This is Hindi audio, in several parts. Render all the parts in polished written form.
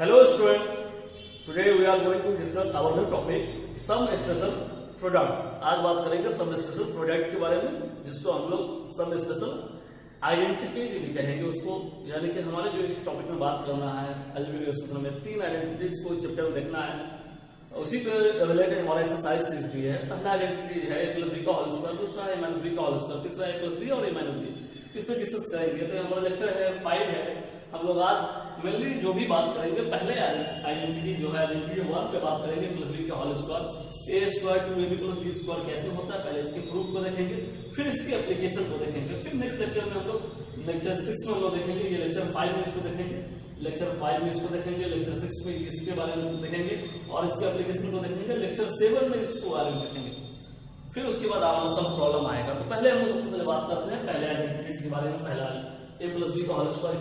Hello student, today we are going to discuss our new topic sum special product। आज बात करेंगे सम स्पेशल प्रोडक्ट के बारे में, जिसको हम लोग सम स्पेशल आइडेंटिटीज भी कहेंगे उसको। यानी कि हमारे जो इस टॉपिक में बात करना है अलजेब्रा सूत्र में 3 आइडेंटिटीज को चैप्टर में देखना है, उसी पे रिलेटेड हमारा एक्सरसाइज सीरीज भी है। पहला आइडेंटिटी है a + b का होल स्क्वायर, दूसरा है a - b का होल स्क्वायर, तीसरा a + b और a - b। इसमें डिस्कस करेंगे। तो हमारा लेक्चर है 5 है। हम लोग आज मेनली जो भी बात करेंगे, पहले आइडेंटिटी जो है आइडेंटिटी 1 पे बात करेंगे + b का whole square, a square 2ab + b square कैसे होता है, पहले इसके प्रूफ को देखेंगे, फिर इसके एप्लीकेशन को देखेंगे। फिर नेक्स्ट लेक्चर में हम लोग लेक्चर 6 में हम लोग देखेंगे, ये लेक्चर 5 में इसको देखेंगे, लेक्चर 5 में इसको देखेंगे, लेक्चर 6 में इसके बारे में देखेंगे और इसके एप्लीकेशन को देखेंगे, लेक्चर 7 में इसको बारे में देखेंगे। फिर उसके बाद हमारा सब प्रॉब्लम आएगा। तो पहले हम लोग सबसे पहले बात करते हैं पहले आइडेंटिटी के बारे में। पहला a + b का whole square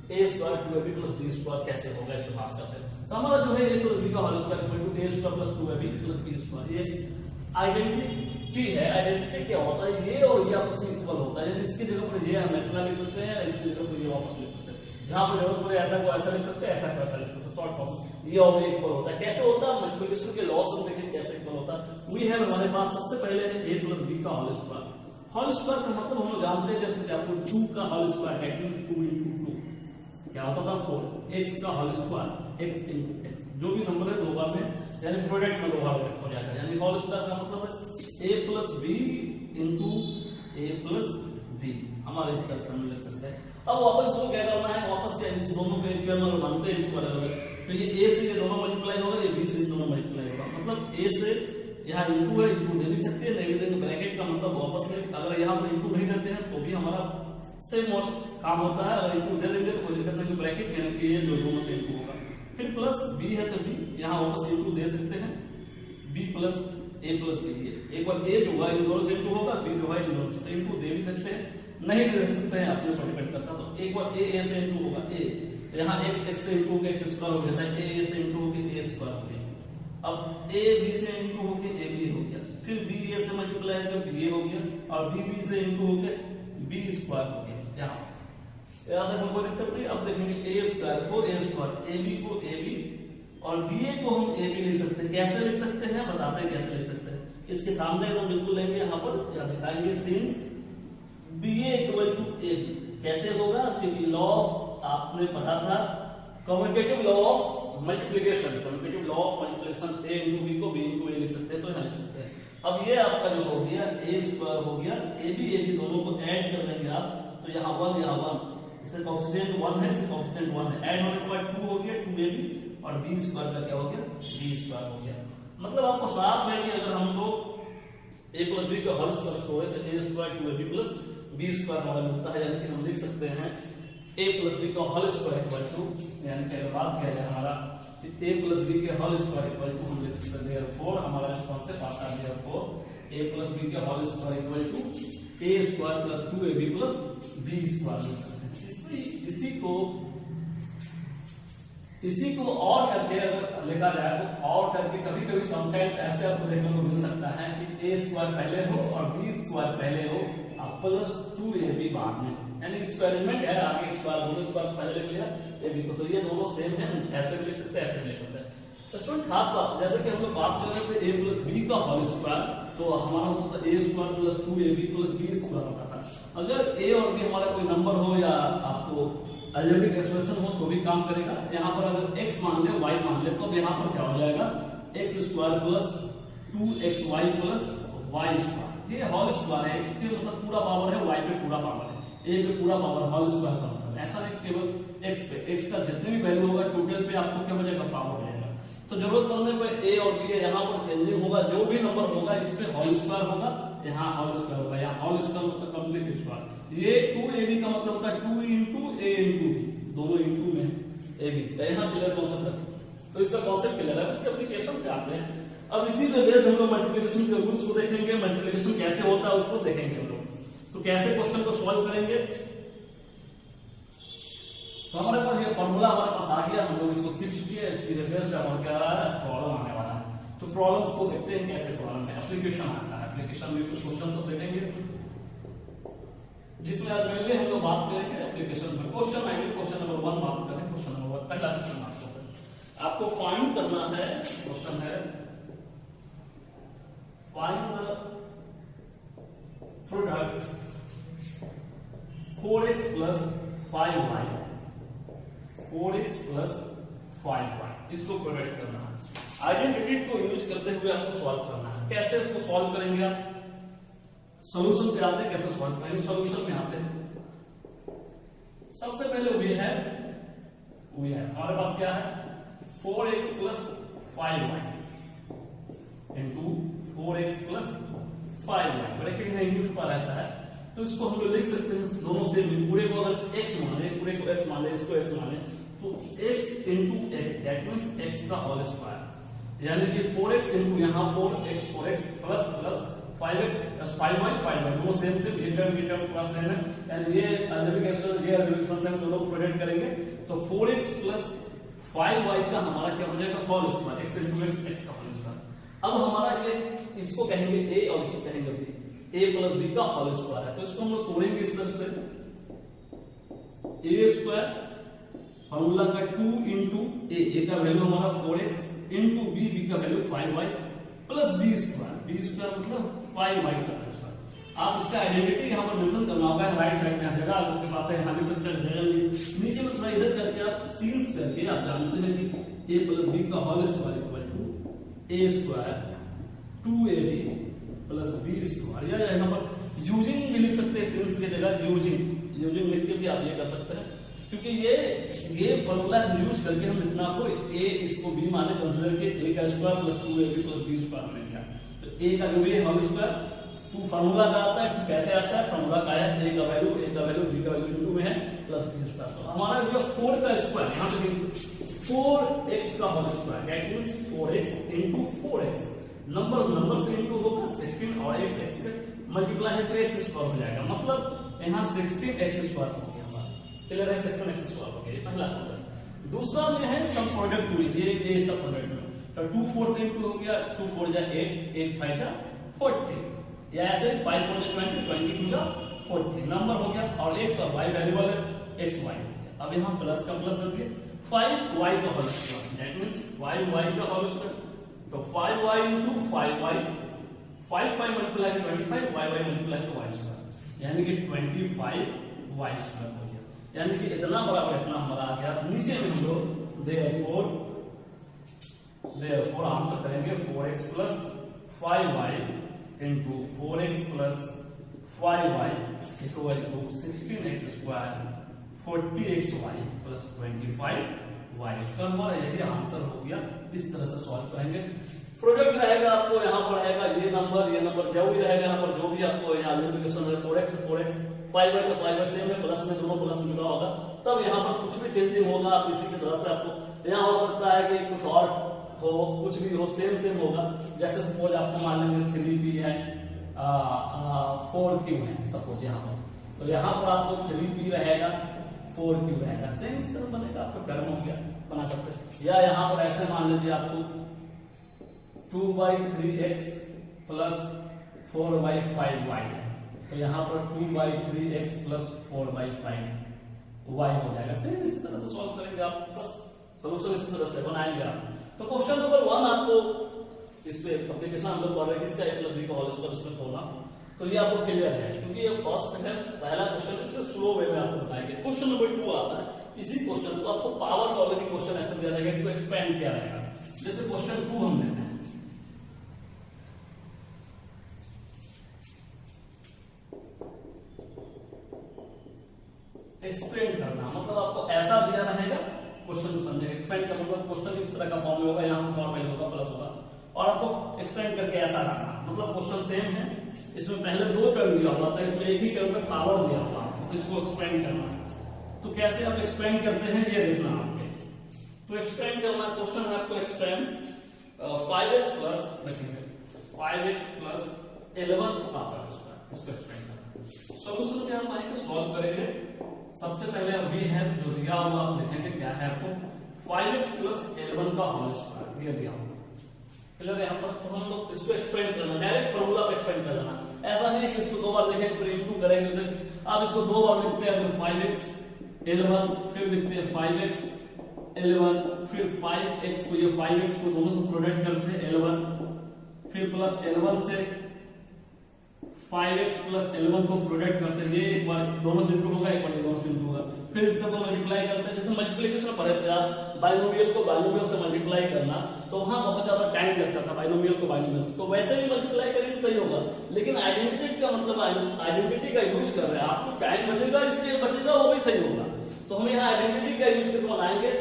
= a square 2ab + b square कैसे होगा, इसको बात करते हैं। तो हमारा जो है a + b का whole square = a square + 2ab + b square, ये आइडेंटिटी है। आइडेंटिटी क्या होता है, ये और ये आपस में इक्वल होता है। इसकी जगह पर ये हम इतना लिख सकते हैं, इसकी जगह पर ये वापस लिख सकते हैं। जहां पर जरूरत पड़े ऐसा को ऐसा लिख सकते हैं, ऐसा को ऐसा लिख सकते हैं। शॉर्ट फॉर्म ये और ये इक्वल होता है। कैसे होता है, मल्टीप्लिकेशन के लॉस हम देखें कैसे इक्वल होता है। वी हैव हमारे पास सबसे पहले है a + b का होल स्क्वायर। होल स्क्वायर का मतलब हम लोग जानते हैं, जैसे कि आपको 2 का होल स्क्वायर है 2 × 2 क्या होता था 4, x का होल स्क्वायर x × x, जो भी नंबर है दो बार में यानी प्रोडक्ट में दो बार हो जाएगा। यानी होल स्क्वायर का मतलब है a + b × a + b। हमारे इस तरह से हम लिख सकते हैं। अब वापस इसको क्या करना है, वापस क्या इन दोनों को इक्वल मानते हैं इसको अलग अलग। तो ये a से ये दोनों मल्टीप्लाई होगा, ये b से ये दोनों मल्टीप्लाई होगा। मतलब a से यहाँ इंटू है, इंटू दे भी सकते हैं, नहीं देंगे ब्रैकेट का मतलब वापस में। अगर यहाँ पर इंटू नहीं देते हैं तो भी हमारा सेम काम होता है। अगर इंटू दे देंगे तो कोई दिक्कत नहीं, ब्रैकेट यानी कि ये दोनों से इंटू होगा। फिर प्लस b है तो b यहाँ वापस इंटू दे सकते हैं, b + a + b। एक बार a जो होगा इन दोनों से इंटू होगा, b जो है इन दोनों से, तो इंटू दे भी सकते हैं, नहीं दे सकते हैं, अपने पर डिपेंड करता। तो एक बार a से इंटू होगा a, यहाँ x से इंटू होकर x स्क्वायर हो जाता है, a से इंटू होकर a स्क्वायर हो गया। अब a b से इंटू होकर a b हो गया, फिर b a से मल्टीप्लाई है तो b a हो गया, और b b से इंटू होकर b स्क्वायर हो गया। यहाँ तक हमको दिक्कत नहीं। अब देखेंगे a स्क्वायर को a स्क्वायर, ab को ab और ba को हम ab लिख सकते हैं। कैसे लिख सकते हैं बताते हैं कैसे लिख सकते हैं। इसके सामने तो बिल्कुल लेंगे, यहाँ पर या दिखाएंगे सिंस ba = ab। कैसे होगा, क्योंकि लॉ आपने पढ़ा था commutative law of multiplication. Commutative law of multiplication a × b को b × a लिख सकते हैं, तो यहाँ लिख सकते हैं। अब ये आपका जो हो गया a स्क्वायर हो गया, ab दोनों को ऐड कर देंगे आप, तो यहाँ 1 यहाँ 1, इसे कोएफिशिएंट 1 है, इसे कोएफिशिएंट 1 है, ऐड होने के बाद 2 हो गया 2ab और b स्क्वायर का क्या हो गया b स्क्वायर हो गया। मतलब आपको साफ है कि अगर हम लोग a + b का होल स्क्वायर छोड़े तो a square 2ab + b square हमारा मिलता है। यानी कि हम लिख सकते हैं a + b का होल स्क्वायर = यानी कि अगर बात किया जाए हमारा a + b के होल स्क्वायर = हम लिख सकते हैं therefore हमारा रिस्पांस है पास आ गया। therefore a + b के whole square = a square + 2ab + b square लिख सकते हैं। इसी को और करके अगर लिखा जाए तो और करके कभी कभी समटाइम्स ऐसे आपको देखने को मिल सकता है कि a स्क्वायर पहले हो और b स्क्वायर पहले हो प्लस 2ab बाद में। यानी एक्सपेरिमेंट है, आगे स्क्वायर दोनों स्क्वायर पहले लिख लिया ab को, तो ये दोनों सेम है, ऐसे भी लिख सकते हैं ऐसे भी लिख सकते हैं। तो स्टूडेंट खास बात, जैसे कि हम लोग बात कर रहे थे a + b का होल स्क्वायर, तो हमारा होता था a square + 2ab + b square होता था। अगर a और b हमारा कोई नंबर हो या आपको अलजेब्रिक एक्सप्रेशन हो तो भी काम करेगा। यहाँ पर अगर x मान ले y मान ले, तो यहाँ पर क्या हो जाएगा x square + 2xy + y square. ये होल स्क्वायर है, x के मतलब पूरा पावर है, y पे पूरा पावर है, a पे पूरा पावर, होल स्क्वायर का मतलब ऐसा नहीं केवल x पे, x का जितने भी वैल्यू होगा टोटल पे आपको क्या हो जाएगा पावर मिलेगा। तो जरूरत पड़ने पर a और b यहाँ पर चेंजिंग होगा, जो भी नंबर होगा इस पे होल स्क्वायर होगा, यहाँ होल स्क्वायर होगा, यहाँ होल स्क्वायर मतलब कंप्लीट स्क्वायर। ये 2ab का मतलब होता है 2 × a × b, दोनों इंटू में ab। यहाँ क्लियर कॉन्सेप्ट है, तो इसका कॉन्सेप्ट क्लियर है। इसके एप्लीकेशन पे आते हैं। अब इसी पे बेस्ड हम लोग मल्टीप्लिकेशन के रूल्स को देखेंगे, मल्टीप्लिकेशन कैसे होता है उसको देखेंगे हम लोग। तो कैसे क्वेश्चन को सॉल्व करेंगे, तो हमारे पास ये फॉर्मूला हमारे पास आ गया, हम लोग इसको सीख चुके हैं। इसकी रेफरेंस पे हमारा क्या आ रहा है, प्रॉब्लम आने वाला है। तो प्रॉब्लम्स को देखते हैं कैसे प्रॉब्लम में एप्लीकेशन आता है। एप्लीकेशन में कुछ क्वेश्चन सब देखेंगे इसमें, जिसमें आज मेनली हम लोग बात करेंगे एप्लीकेशन में। क्वेश्चन आएंगे, क्वेश्चन नंबर 1 बात करें। क्वेश्चन नंबर 1 पहला क्वेश्चन आपको आपको फाइंड करना है, क्वेश्चन है find the product 4x plus 5y 4x plus 5y, इसको प्रोडक्ट करना है। आइडेंटिटी को यूज करते हुए आपको सॉल्व करना है। कैसे इसको सॉल्व करेंगे आप? सॉल्यूशन पे आते हैं, कैसे सॉल्व करेंगे? सॉल्यूशन में आते हैं, सबसे पहले वी है हमारे पास क्या है 4x plus 5y into 4x plus 5y, bracket है इंटू पर रहता है, तो इसको हम लोग लिख सकते हैं दोनों से पूरे को अगर x माने, पूरे को x माने, इसको x माने, तो x into x that means x का होल स्क्वायर, यानी कि 4x इंटू यहाँ 4x प्लस 5x 5y दोनों सेम ये टर्म प्लस है, यानी ये अलजेब्रिक एक्सप्रेशन ये अलजेब्रिक एक्सप्रेशन हम दोनों को प्रोडक्ट करेंगे, तो 4x प्लस 5y का हमारा क्या हो जाएगा whole square, x into x का होल स्क्वायर। अब हमारा ये इसको कहेंगे a और इसको कहेंगे b, a प्लस b का होल स्क्वायर है, तो इसको हम लोग तोड़ेंगे इस तरह से, a स्क्वायर फॉर्मूला का 2 इंटू a का वैल्यू हमारा 4x इंटू b का value 5y plus b square मतलब 5y का स्क्वायर। आप इसका आइडेंटिटी यहाँ पर मेंशन करना होगा, राइट साइड में जगह आपके पास है, हानि सब्जेक्ट जगह नीचे में थोड़ा इधर करके आप सीन्स करके आप जानते हैं कि a प्लस b का whole square equal to a square 2ab plus b square, या यहाँ पर यूजिंग भी लिख सकते हैं, सीन्स की जगह यूजिंग लिख के भी आप ये कर सकते हैं, क्योंकि ये फॉर्मूला यूज करके हम इतना को a इसको b माने कंसीडर के a का square plus 2ab plus b square मिल गया, तो a का जो है होल स्क्वायर 2 फॉर्मूला का आता है, 2 कैसे आता है, फॉर्मूला का है a का वैल्यू b का वैल्यू इनटू में है प्लस b स्क्वायर, तो हमारा जो 4 का स्क्वायर यहां पे 4x का whole square that means 4x into 4x, number से इनटू होगा 16 और x से मल्टीप्लाई है तो x स्क्वायर हो जाएगा, मतलब यहां 16x स्क्वायर हो गया हमारा, क्लियर है, 16x स्क्वायर हो गया, ये पहला क्वेश्चन। दूसरा में है सम प्रोडक्ट में, ये सब प्रोडक्ट में, तो 2 4 से इनटू हो गया, 2 4 जा 8 8 5 जा 40, या ऐसे 5 4 जा 20 22 जा 40, नंबर हो गया, और x और y वेरिएबल है x y, अब यहां प्लस का प्लस रख दिए 5y का whole square that means 5y का होल स्क्वायर, तो 5y into 5y 5 multiply 25 y multiply y square, यानी कि 25y स्क्वायर हो गया, यानी कि इतना बराबर इतना हमारा आ गया। नीचे में हम लोग देयरफॉर आंसर करेंगे 4x plus 5y into 4x plus 5y equal to 16x square 40xy plus 25y square, हमारा यही आंसर हो गया। इस तरह से सॉल्व करेंगे। प्रोडक्ट रहेगा आपको यहाँ पर रहेगा ये नंबर जो भी रहेगा यहाँ पर, जो भी आपको यहाँ मल्टीप्लिकेशन है 4x 5y का 5y सेम है, प्लस में दोनों प्लस जुड़ा होगा, तब यहाँ पर कुछ भी चेंजिंग होगा आप इसी की तरह से आपको यहाँ हो सकता है कि कुछ और हो, कुछ भी हो, सेम होगा। जैसे सपोज आपको मान लेंगे 3p है 4q है सपोज यहाँ पर, तो यहाँ पर आपको 3p रहेगा 4q रहेगा, सेम इस तरह बनेगा, आपका टर्म हो गया, बना सकते हैं। या यहाँ पर ऐसे मान लीजिए आपको 2/3x प्लस 4/5y है, तो यहाँ पर 2/3x प्लस 4/5y हो जाएगा, सेम इसी तरह से सॉल्व करेंगे आप, बस सोल्यूशन इसी तरह से बनाएंगे आप। तो क्वेश्चन नंबर 1 आपको इस पे एप्लीकेशन हम लोग पढ़ रहे हैं किसका a प्लस b का होल स्क्वायर इसमें होना, तो ये आपको क्लियर है क्योंकि ये फर्स्ट है, पहला क्वेश्चन इसको स्लो वे में आपको बताएंगे। क्वेश्चन नंबर 2 आता है, इसी क्वेश्चन को आपको पावर का ऑलरेडी क्वेश्चन ऐसे दिया जाएगा, इसको एक्सपेंड किया जाएगा। जैसे क्वेश्चन 2 हम लेते हैं, एक्सपेंड करना मतलब आपको ऐसा दिया रहेगा क्वेश्चन को समझेंगे। एक्सपेंड का मतलब क्वेश्चन इस तरह का फॉर्म में होगा, यहाँ कुछ और पहले होगा प्लस होगा, और आपको एक्सपेंड करके ऐसा करना, मतलब क्वेश्चन सेम है, इसमें पहले 2 टर्म दिया होता है, इसमें एक ही टर्म में पावर दिया होगा आपको, तो इसको एक्सपेंड करना है। तो कैसे आप एक्सपेंड करते हैं ये देखना आपके, तो एक्सपेंड करना क्वेश्चन है आपको एक्सपेंड 5x प्लस रखेंगे 5x प्लस 11 को पावर स्क्वायर, इसको एक्सपेंड करना। सॉल्यूशन क्या हम आएंगे सॉल्व करेंगे। सबसे पहले वी है जो दिया हुआ आप लिखेंगे क्या है आपको 5x प्लस 11 का होल स्क्वायर ये दिया हुआ, क्लियर है यहाँ पर। तो हम लोग इसको एक्सपेंड करना, डायरेक्ट फॉर्मूला पे एक्सपेंड कर देना, ऐसा नहीं कि इसको 2 बार लिखेंगे फिर इंटू करेंगे, आप इसको 2 बार लिखते हैं 5x 11 फिर लिखते हैं 5x L1, फिर 5x को, ये 5x को दोनों से प्रोडक्ट करते हैं L1, फिर प्लस L1 से 5x प्लस L1 को प्रोडक्ट करते हैं, ये एक बार दोनों से इंटू होगा, एक बार दोनों से इंटू होगा, फिर सबको मल्टीप्लाई करते हैं। जैसे मल्टीप्लिकेशन पढ़े थे आप, बाइनोमियल को बाइनोमियल से मल्टीप्लाई करना, तो वहां बहुत ज्यादा टाइम लगता था बाइनोमियल को बाइनोमियल से, तो वैसे भी मल्टीप्लाई करेंगे सही होगा। लेकिन आइडेंटिटी का मतलब आइडेंटिटी का यूज कर रहे हैं, आपको टाइम बचेगा, इसलिए बचेगा, वो भी सही होगा। तो हम यहाँ आइडेंटिटी का यूज करके बनाएंगे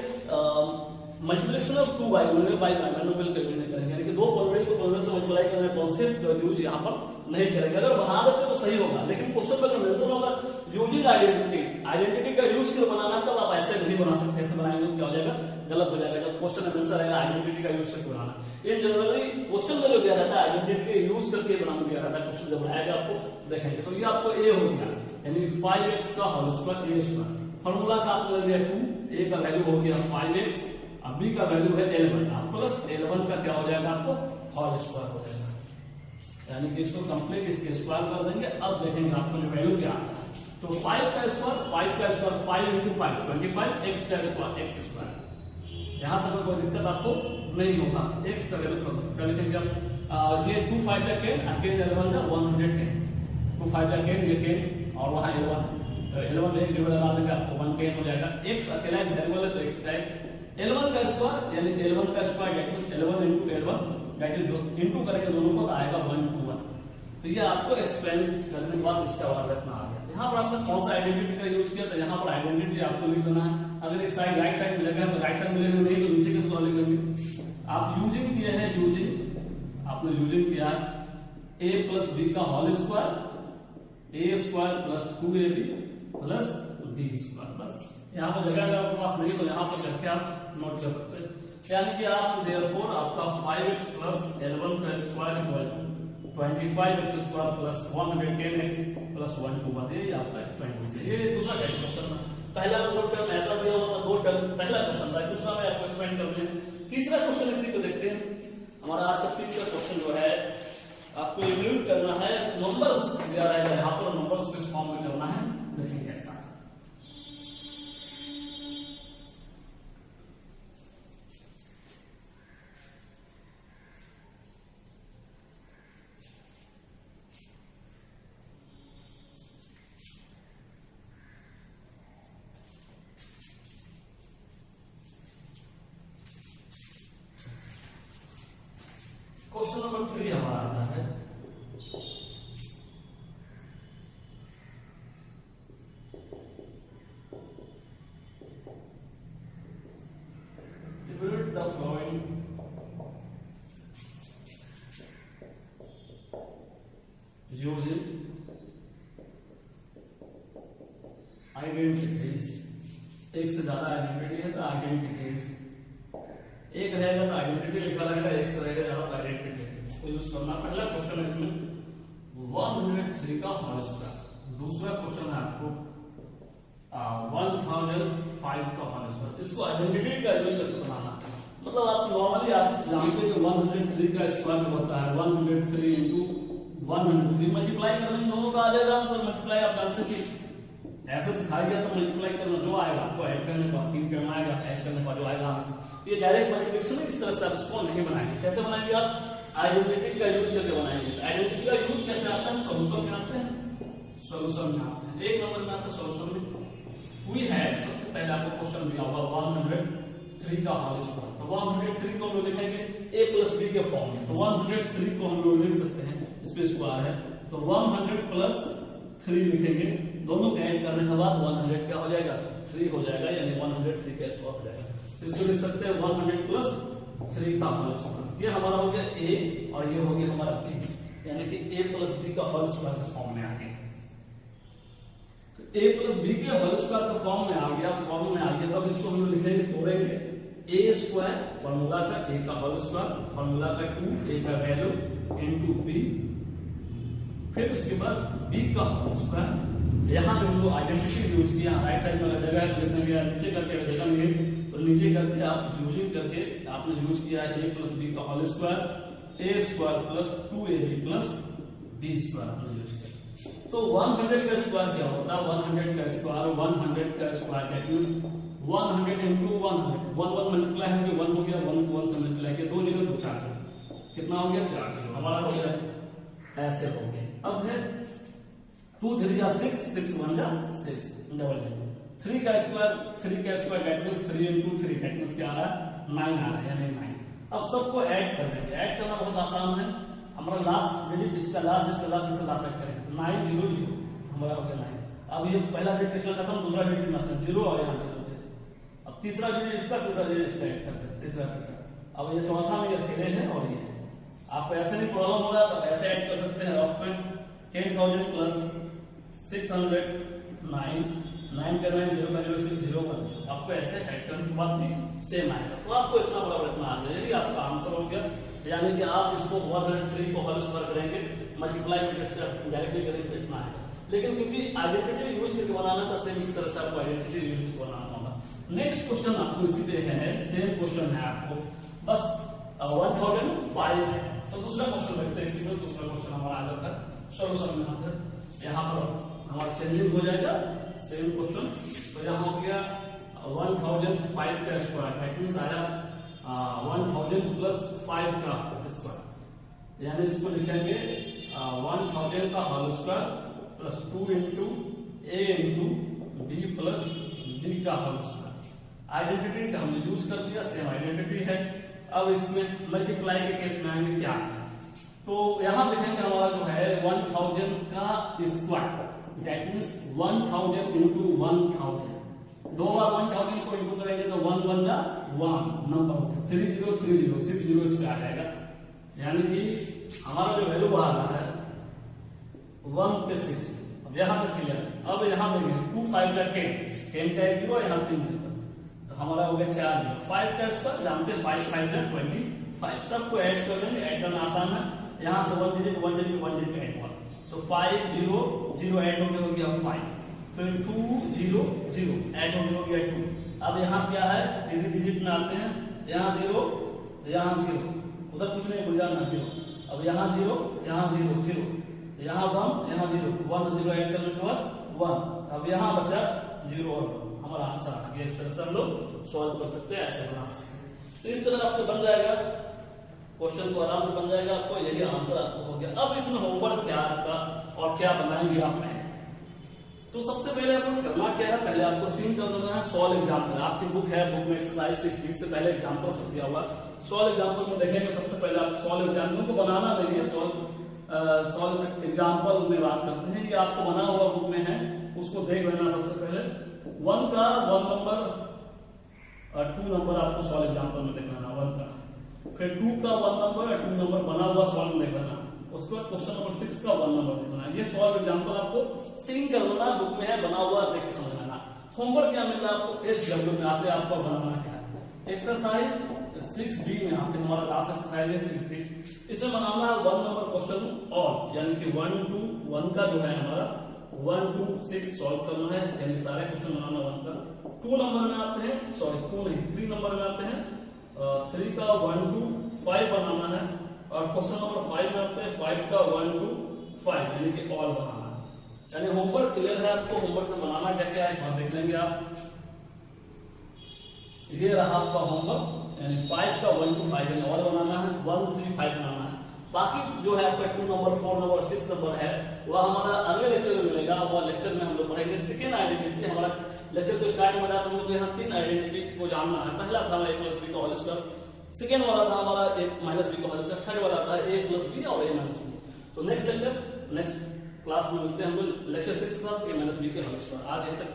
multiplication of two binomial by binomial का यूज नहीं करेंगे, यानी कि दो पॉलिनोमियल को पॉलिनोमियल से मल्टीप्लाई करने का कॉन्सेप्ट का यूज यहाँ पर नहीं करेंगे। अगर बना देते तो सही होगा, लेकिन क्वेश्चन में अगर मेंशन होगा यूजिंग आइडेंटिटी, आइडेंटिटी का यूज कर बनाना, तब आप ऐसे नहीं बना सकते, ऐसे बनाएंगे तो क्या हो जाएगा, गलत हो जाएगा। जब क्वेश्चन में मेंशन रहेगा आइडेंटिटी का यूज करके बनाना, ये जनरली क्वेश्चन में जो दिया रहता है आइडेंटिटी का यूज करके बनाना दिया रहता है, क्वेश्चन जब बनाएगा आपको देखेंगे। तो ये आपको ए हो गया, यानी 5x का whole square a square, formula का आपको ले लिया 2, a का वैल्यू हो गया 5x, अब b का वैल्यू है L1, प्लस L1 का क्या हो जाएगा आपको होल स्क्वायर हो जाएगा, यानी कि इसको कंप्लीट इसके स्क्वायर कर देंगे। अब देखेंगे आपको जो वैल्यू क्या आता है, तो 5 का स्क्वायर 5 into 5 25, x का स्क्वायर x स्क्वायर, यहां तक कोई दिक्कत आपको नहीं होगा। x का वैल्यू थोड़ा सा लिखेंगे आप, ये 2 5 का 10 अकेले L1 का 110, 2 5 का 10 ये 10 और वहां L1 एक जगह लगा देंगे आपको 110 हो जाएगा। x अकेला वेरिएबल है तो x का x, L1 का स्क्वायर यानी L1 का square that means L1 into L1 that is जो इंटू करेंगे दोनों को तो आएगा 1 to 1। तो ये आपको एक्सप्लेन करने के बाद इसका वाला रखना आ गया। यहाँ पर आपने कौन सा आइडेंटिटी का यूज किया, तो यहाँ पर आइडेंटिटी आपको लिख देना है। अगर इस साइड राइट साइड मिलेगा तो राइट साइड मिलेगा, नहीं तो नीचे के तो लिख देंगे। आप यूजिंग किए हैं, यूजिंग आपने यूजिंग किया a प्लस b का whole square, a square plus 2ab plus b square, बस यहाँ पर जगह अगर आपके पास नहीं तो यहाँ पर करके आप नोट कर सकते हैं। यानी कि आप देयरफॉर आपका 5x प्लस L1 का square equal to 25x square plus 110x plus 1 to 1, ये आपका एक्सप्लेन हो गया। ये दूसरा क्वेश्चन था, पहला दो टर्म ऐसा दिया हुआ था, दो टर्म पहला क्वेश्चन था, दूसरा में आपको एक्सप्लेन कर दिया। तीसरा क्वेश्चन इसी को देखते हैं। हमारा आज का तीसरा क्वेश्चन जो है आपको इवैल्यूएट करना है, नंबर्स दिया रहेगा यहाँ पर, नंबर्स किस फॉर्म में करना है देखेंगे कैसा। क्वेश्चन नंबर 3 हमारा आता है, evaluate the following using identities. एक से ज्यादा आइडेंटिटी है तो आइडेंटिटीज, एक रहेगा तो आइडेंटिटी लिखा रहेगा, एक से रहेगा ज्यादा तो आइडेंटिटी को यूज करना। पहला क्वेश्चन है इसमें 103 का होल स्क्वायर, दूसरा क्वेश्चन है आपको 1005 का होल स्क्वायर। इसको आइडेंटिटी का यूज करके बनाना, मतलब आप नॉर्मली आप जानते हैं कि 103 का स्क्वायर होता है 103 into 103, मल्टीप्लाई करने दोनों का आ जाएगा आंसर। मल्टीप्लाई आप जानते कि ऐसे सिखाया गया तो मल्टीप्लाई करना जो आएगा आपको ऐड करने का 3 करना आएगा, ऐड करने का जो आएगा आंसर। ये डायरेक्ट मल्टीप्लिकेशन है, इस तरह से आप इसको नहीं बनाएंगे। कैसे बनाएंगे आप, आइडेंटिटी का यूज करके बनाएंगे। आइडेंटिटी का यूज कैसे आता है, सॉल्यूशन में आते हैं, सॉल्यूशन में आते हैं, एक नंबर में आता है सॉल्यूशन में। वी हैव, सबसे पहले आपको क्वेश्चन दिया होगा 103 का होल स्क्वायर, तो 103 को हम लोग लिखेंगे a प्लस b के फॉर्म में। तो 103 को हम लोग लिख सकते हैं, इस पे स्क्वायर है तो 100 प्लस 3 लिखेंगे, दोनों को ऐड करने के बाद 100 क्या हो जाएगा 3 हो जाएगा, यानी 103 का स्क्वायर हो जाएगा। इसको लिख सकते हैं 100 प्लस 3 का होल स्क्वायर। ये हमारा हो गया a और ये हो गया हमारा b, यानी कि a प्लस b का होल स्क्वायर के फॉर्म में आ गया। तो a प्लस b के होल स्क्वायर के फॉर्म में आ गया, फॉर्म में आ गया, तब इसको हम लिखेंगे, तोड़ेंगे a स्क्वायर फॉर्मूला का a का होल स्क्वायर, फॉर्मूला का 2a का वैल्यू इनटू b, फिर उसके बाद b का होल स्क्वायर। यहाँ पे हम लोग आइडेंटिटी यूज किया, राइट साइड में जगह लिखेंगे, नीचे करके लिखेंगे, तो नीचे करके आप यूजिंग करके आपने यूज किया है a प्लस b का whole square, a square plus 2ab plus b square आपने यूज किया। तो 100 का स्क्वायर क्या होता है, 100 का square that means 100 into 100, 1 multiply होंगे 1 हो गया, 1 को 1 से मल्टीप्लाई किया, 2 जीरो 2 4 कितना हो गया 4 जीरो हमारा हो गया, ऐसे हो गया। अब है 2 3 जा 6, 6 1 जा 6, डबल जीरो। 3 का square that means 3 into 3 that means क्या आ रहा है 9 आ रहा है, यानी 9। अब सबको ऐड कर देंगे, ऐड करना बहुत आसान है। हमारा लास्ट डिजिट इसका लास्ट ऐड करेंगे 9 0 0 हमारा हो गया 9। अब ये पहला डिजिट इसका खत्म, दूसरा डिजिट में आता है 0 और यहाँ 0। अब तीसरा डिजिट इसका, तीसरा डिजिट इसका ऐड करते हैं, तीसरा। अब ये चौथा में ये अकेले है और ये है। आपको ऐसे नहीं प्रॉब्लम हो रहा तो ऐसे ऐड कर सकते हैं रफ में। 10,000 प्लस 600 9 9 का 9 0 का 0 6 0 1। आपको ऐसे ऐड करने के बाद भी सेम आएगा, तो आपको इतना बराबर इतना आ गया, यदि आपका आंसर हो गया। यानी कि आप इसको 103 को होल स्क्वायर करेंगे, मल्टीप्लाई में डायरेक्टली करेंगे तो इतना आएगा। लेकिन क्योंकि आइडेंटिटी यूज करके बनाना था, सेम इस तरह से आपको आइडेंटिटी यूज करके बनाना होगा। नेक्स्ट क्वेश्चन आपको इसी तरह है, सेम क्वेश्चन है आपको, बस 1005 है। तो दूसरा क्वेश्चन देखते हैं, इसी में दूसरा क्वेश्चन हमारा आ जाता है सोल्यूशन में आता है। यहाँ पर हमारा चेंजिंग हो जाएगा, सेम क्वेश्चन। तो यहाँ हो गया 1005 का स्क्वायर, दैट मींस आया 1000 प्लस 5 का स्क्वायर, यानी इसको लिखेंगे 1000 का whole square plus 2 into a into b plus b का होल स्क्वायर। आइडेंटिटी का हमने यूज कर दिया, सेम आइडेंटिटी है। अब इसमें मल्टीप्लाई के केस में आएंगे क्या, तो यहां देखेंगे हमारा जो है 1000 का स्क्वायर, दैट मींस 1000 इंटू 1000। 2 बार 1000 को इंटू करेंगे तो 1 1 जा 1 नंबर हो गया, 3030 60 इस पे आ जाएगा। यानी कि हमारा जो वैल्यू आ रहा है 1 पे 6। अब यहां से क्लियर। अब यहां देखिए 2 5 का 10 का 0, यहाँ 3 0, तो हमारा हो गया 4 0। 5 का स्क्वायर जानते हैं 5 5 का 25। सबको ऐड कर देंगे, ऐड करना आसान है। यहाँ से 1 डिजिट 1 डिजिट 1 डिजिट ऐड हुआ, तो 5 0 0 ऐड हो गया 5, फिर 2 0 0 ऐड हो गया 2। अब यहाँ क्या है 3 डिजिट में आते हैं, यहाँ 0 यहाँ 0, उधर कुछ नहीं भूल जाना 0। अब यहाँ 0 यहाँ 0 0, यहाँ 1 यहाँ 0 1 0 ऐड करने के बाद 1। अब यहाँ बचा 0 और 1, हमारा आंसर आ गया। इस तरह से हम लोग सॉल्व कर सकते हैं, ऐसे बना सकते हैं। तो इस तरह आपसे बन जाएगा क्वेश्चन, को आराम से बन जाएगा आपको, यही आंसर आपको हो गया। अब इसमें होमवर्क क्या आपका और क्या बनाएंगे आप में, तो सबसे पहले आपको करना क्या है, पहले आपको सीन कर देना है सॉल्व एग्जाम्पल। आपकी बुक है, बुक में एक्सरसाइज 60 से पहले एग्जाम्पल सब दिया हुआ। सॉल्व एग्जाम्पल में देखेंगे सबसे पहले आप सॉल्व एग्जाम्पल को बनाना नहीं है, सॉल्व एग्जाम्पल में बात करते हैं। ये आपको बना हुआ बुक में है, उसको देख लेना। सबसे पहले 1 का 1 नंबर और 2 नंबर आपको सॉल्व एग्जाम्पल में देख लेना 1 का, फिर 2 का 1 नंबर और 2 नंबर बना हुआ सॉल्व देख लेना। उसके बाद क्वेश्चन नंबर 6 का 1 नंबर देखना। ये सॉल्व एग्जाम्पल आपको सीन कर लेना, बुक में है बना हुआ, देख के समझ लेना। होमवर्क क्या मिल रहा है आपको, SW में आते आपको बनाना क्या है। एक्सरसाइज 6B में आपके हमारा लास्ट एक्सरसाइज है 6B। इसमें बनाना है 1 नंबर क्वेश्चन और, यानी कि 1 to 1 का जो है हमारा 1 to 6 सॉल्व करना है, यानी सारे क्वेश्चन बनाना 1 का। 2 नंबर में आते हैं, सॉरी 2 नहीं 3 नंबर में आते हैं, 3 का 1 to 5 बनाना है, और क्वेश्चन नंबर 5 में आते हैं 5 का 1 to 5, यानी कि ऑल बनाना है। यानी होमवर्क क्लियर है आपको, होमवर्क में बनाना क्या क्या है देख लेंगे आप। ये रहा आपका होमवर्क, यानी 5 का 1 to 5 और बनाना है, 1 3 5 बनाना है। बाकी जो है आपका 2 नंबर 4 नंबर 6 नंबर है वह हमारा अगले लेक्चर में मिलेगा, वह लेक्चर में हम लोग पढ़ेंगे सेकेंड आइडेंटिटी। हमारा लेक्चर तो स्टार्ट में था, हम लोग यहाँ 3 आइडेंटिटी को जानना है। पहला था हमारा a + b का होल स्क्वायर, सेकेंड वाला था हमारा a - b का होल स्क्वायर, थर्ड वाला था a + b और a - b। तो नेक्स्ट क्लास में मिलते हैं हम लोग लेक्चर 6 के साथ a - b के होल स्क्वायर। आज यहीं तक।